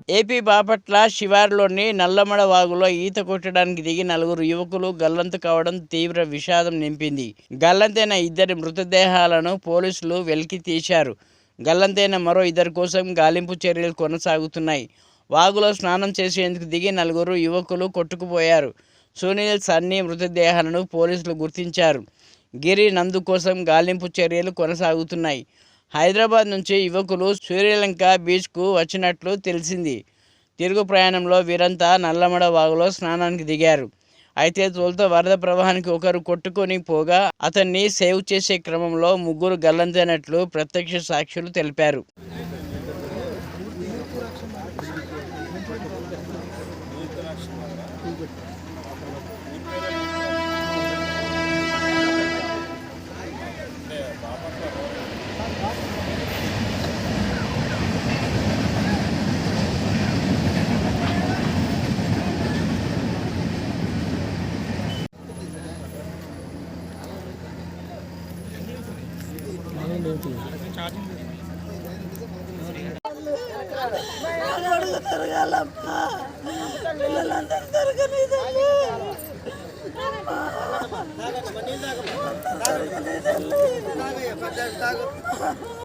AP Bapatla శివారులోని నల్లమడ వాగులో ఈత కొట్టడానికి దిగి నలుగురు యువకులు గల్లంతు కావడం తీవ్ర విషాదం నింపింది. గల్లంతైన ఇద్దరి మృతదేహాలను పోలీసులు వెలికి తీశారు. గల్లంతైన మరో ఇద్దరి కోసం గాలింపు చర్యలు కొనసాగుతున్నాయి. వాగులో స్నానం చేసేందుకు దిగి నలుగురు యువకులు కొట్టుకుపోయారు. సునీల్, సన్నీ మృతదేహాలను పోలీసులు గుర్తించారు. గిరి, నందు కోసం గాలింపు చర్యలు కొనసాగుతున్నాయి. హైదరాబాద్ నుంచి యువకులు సూర్యలంక బీచ్కు వచ్చినట్లు తెలిసింది. తిరుగు ప్రయాణంలో వీరంతా నల్లమడ వాగులో స్నానానికి దిగారు. అయితే తొలుత వరద ప్రవాహానికి ఒకరు కొట్టుకొని పోగా అతన్ని సేవ్ చేసే క్రమంలో ముగ్గురు గల్లంతైనట్లు ప్రత్యక్ష సాక్షులు తెలిపారు. పిల్లలందరూ దొరకలేదు.